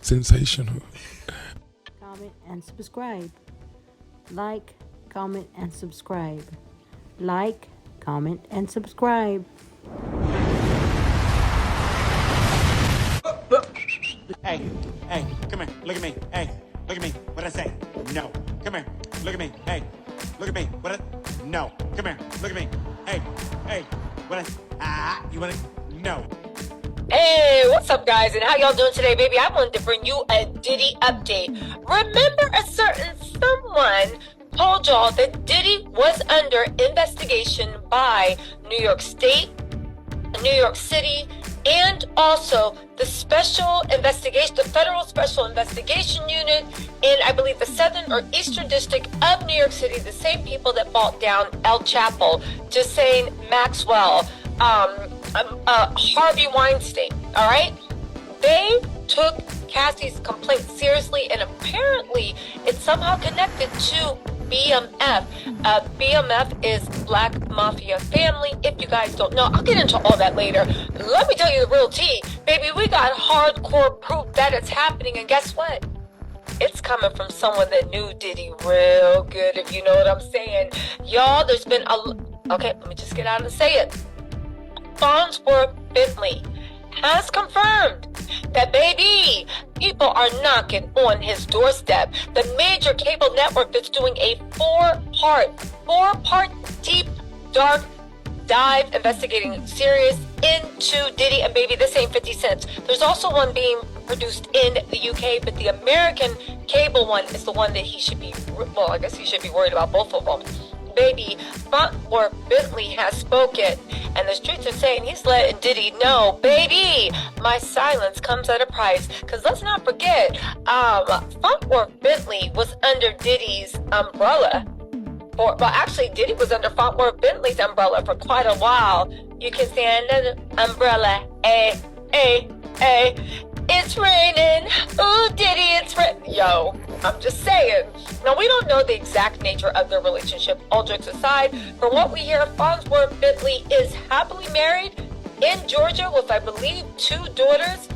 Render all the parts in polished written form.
Sensational. Comment and subscribe. Like, comment, and subscribe. Like, comment, and subscribe. Hey, come here. Look at me. Hey, look at me. What'd I say? No. Come here. Look at me. Hey, look at me. No. Come here. Look at me. Hey. What you wanna? No. Hey, what's up, guys, and how y'all doing today, baby? I wanted to bring you a Diddy update. Remember, a certain someone told y'all that Diddy was under investigation by New York State, New York City, and also the Federal Special Investigation Unit in, I believe, the Southern or Eastern District of New York City, the same people that brought down El Chapo, Ghislaine Maxwell, Harvey Weinstein, all right? They took Cassie's complaint seriously, and apparently it's somehow connected to BMF. BMF is Black Mafia Family. If you guys don't know, I'll get into all that later. Let me tell you the real tea. Baby, we got hardcore proof that it's happening, and guess what? It's coming from someone that knew Diddy real good, if you know what I'm saying. Y'all, there's been okay, let me just get out and say it. Farnsworth Bentley has confirmed that, baby, people are knocking on his doorstep. The major cable network that's doing a four-part deep, dark dive investigating series into Diddy, and baby, this ain't 50 cents. There's also one being produced in the UK, but the American cable one is the one that he should be, well, I guess he should be worried about both of them. Baby, Farnsworth Bentley has spoken, and the streets are saying he's letting Diddy know, baby, my silence comes at a price. Because let's not forget, Farnsworth Bentley was under Diddy's umbrella. Actually, Diddy was under Farnsworth Bentley's umbrella for quite a while. You can say another umbrella. It's raining. Ooh, Diddy, it's raining. Yo, I'm just saying. Now, we don't know the exact nature of their relationship. All jokes aside, from what we hear, Farnsworth Bentley is happily married in Georgia with, I believe, 2 daughters,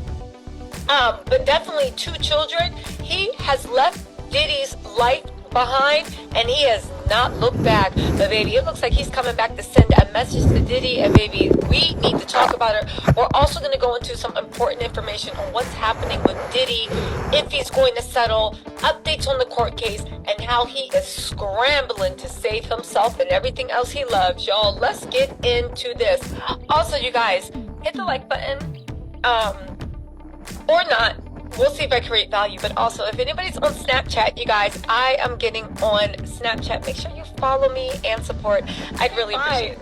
but definitely 2 children. He has left Diddy's life behind, and he has not looked back. But baby, it looks like he's coming back to send a message to Diddy, and baby, we need to talk about it. We're also going to go into some important information on what's happening with Diddy, if he's going to settle, updates on the court case, and how he is scrambling to save himself and everything else he loves. Y'all, let's get into this. Also, you guys, hit the like button, or not. We'll see if I create value. But also, if anybody's on Snapchat, you guys, I am getting on Snapchat. Make sure you follow me and support. I'd really appreciate it.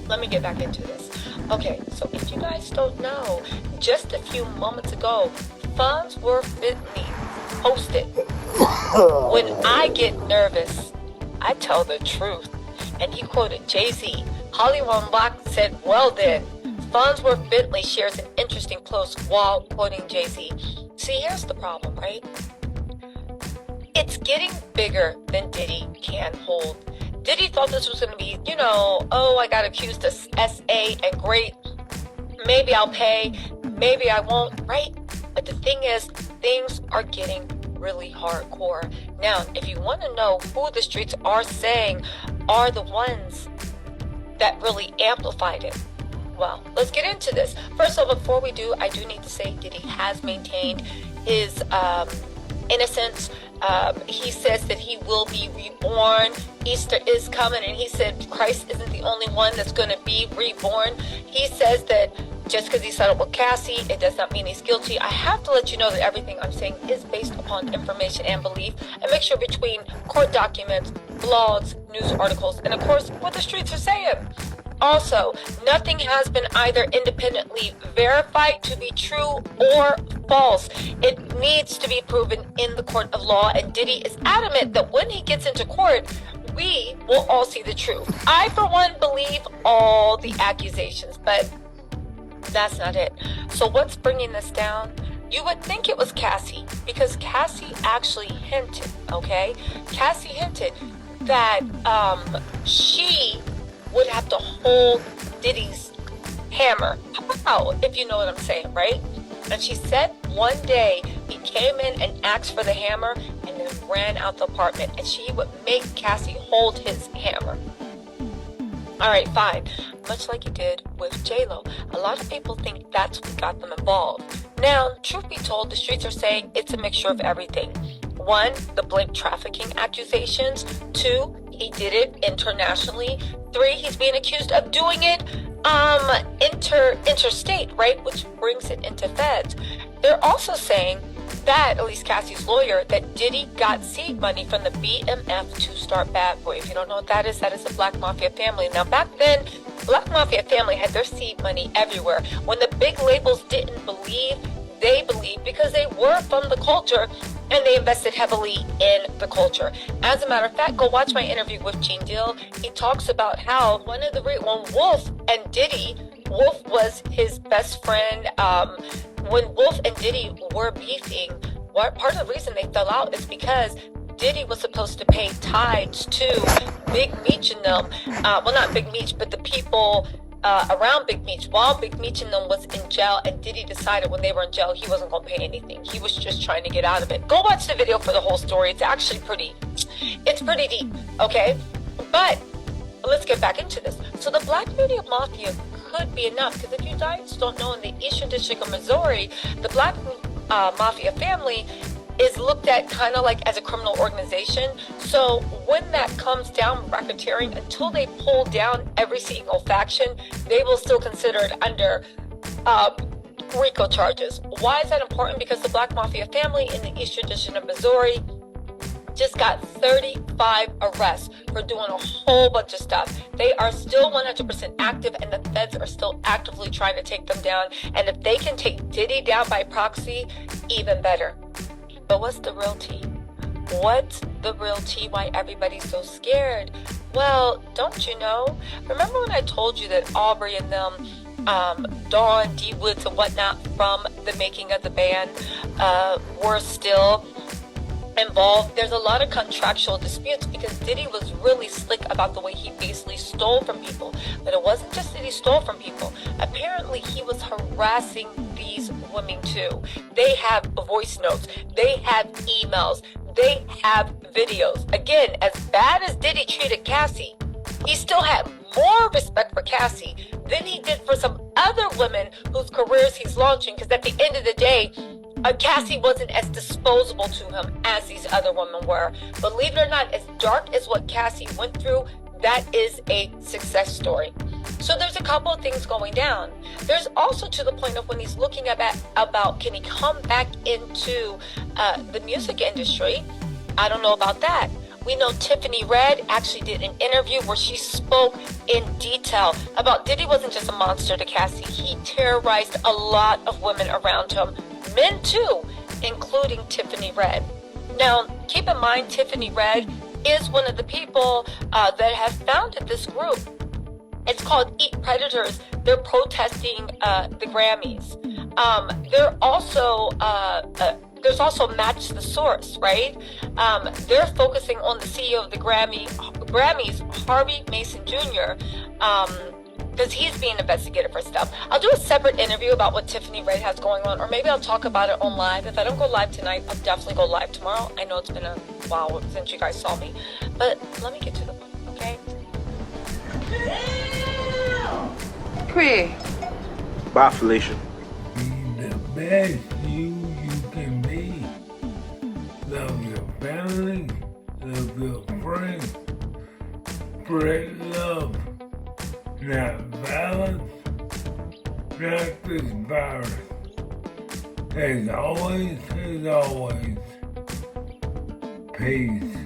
Let me get back into this. Okay, so if you guys don't know, just a few moments ago, Farnsworth Bentley posted, when I get nervous, I tell the truth. And he quoted Jay-Z. Hollywood Block said, well then. Farnsworth Bentley shares an interesting post while quoting Jay-Z. See, here's the problem, right? It's getting bigger than Diddy can hold. Diddy thought this was going to be, I got accused of SA and great. Maybe I'll pay, maybe I won't, right? But the thing is, things are getting really hardcore. Now, if you want to know who the streets are saying are the ones that really amplified it, well, let's get into this. First of all, before we do, I do need to say Diddy has maintained his innocence. He says that he will be reborn. Easter is coming, and he said Christ isn't the only one that's going to be reborn. He says that just because he settled with Cassie, it does not mean he's guilty. I have to let you know that everything I'm saying is based upon information and belief, a mixture between court documents, blogs, news articles, and of course, what the streets are saying. Also, nothing has been either independently verified to be true or false. It needs to be proven in the court of law, and Diddy is adamant that when he gets into court, we will all see the truth. I, for one, believe all the accusations, but that's not it. So what's bringing this down? You would think it was Cassie, because Cassie actually hinted, okay? Cassie hinted that she would have to hold Diddy's hammer. How, if you know what I'm saying, right? And she said one day he came in and asked for the hammer and then ran out the apartment. And she would make Cassie hold his hammer. All right, fine. Much like he did with J-Lo. A lot of people think that's what got them involved. Now, truth be told, the streets are saying it's a mixture of everything. 1, the blank trafficking accusations. 2, he did it internationally. 3, he's being accused of doing it interstate, right? Which brings it into feds. They're also saying that, at least Cassie's lawyer, that Diddy got seed money from the BMF to start Bad Boy. If you don't know what that is a Black Mafia family. Now, back then, Black Mafia family had their seed money everywhere. When the big labels didn't believe, they believed because they were from the culture and they invested heavily in the culture. As a matter of fact, go watch my interview with Gene Deal. He talks about how when Wolf and Diddy, Wolf was his best friend. When Wolf and Diddy were beefing, part of the reason they fell out is because Diddy was supposed to pay tithes to Big Meech and them. Well, not Big Meech, but the people around Big Meech, while Big Meech and them was in jail, and Diddy decided when they were in jail he wasn't going to pay anything. He was just trying to get out of it. Go watch the video for the whole story. It's actually pretty deep, okay? But let's get back into this. So the Black Media Mafia could be enough, because if you guys don't know, in the Eastern District of Missouri, the Black Mafia family is looked at kind of like as a criminal organization. So when that comes down, racketeering, until they pull down every single faction, they will still consider it under RICO charges. Why is that important? Because the Black Mafia family in the Eastern District of Missouri just got 35 arrests for doing a whole bunch of stuff. They are still 100% active, and the feds are still actively trying to take them down. And if they can take Diddy down by proxy, even better. But what's the real tea? What's the real tea? Why everybody's so scared? Well, don't you know? Remember when I told you that Aubrey and them, Dawn, D. Woods, and whatnot from the making of the band were still involved? There's a lot of contractual disputes because Diddy was really slick about the way he basically stole from people. But it wasn't just that he stole from people. Apparently he was harassing these women too. They have voice notes, they have emails, they have videos. Again, as bad as Diddy treated Cassie, he still had more respect for Cassie than he did for some other women whose careers he's launching, because at the end of the day, Cassie wasn't as disposable to him as these other women were. Believe it or not, as dark as what Cassie went through, that is a success story. So there's a couple of things going down. There's also to the point of when he's looking at about can he come back into the music industry. I don't know about that. We know Tiffany Red actually did an interview where she spoke in detail about Diddy wasn't just a monster to Cassie. He terrorized a lot of women around him, men too, including Tiffany Red. Now, keep in mind, Tiffany Red is one of the people that have founded this group. It's called Eat Predators. They're protesting the Grammys. They're also there's also Match the Source, right? They're focusing on the CEO of the Grammys, Harvey Mason Jr., because he's being investigated for stuff. I'll do a separate interview about what Tiffany Red has going on, or maybe I'll talk about it on live. If I don't go live tonight, I'll definitely go live tomorrow. I know it's been a while since you guys saw me, but let me get to the point, okay? Cree. Bye, Felicia. Be the best you can be. Love your family, love your friends. Spread love, not violence, not this virus. As always, peace.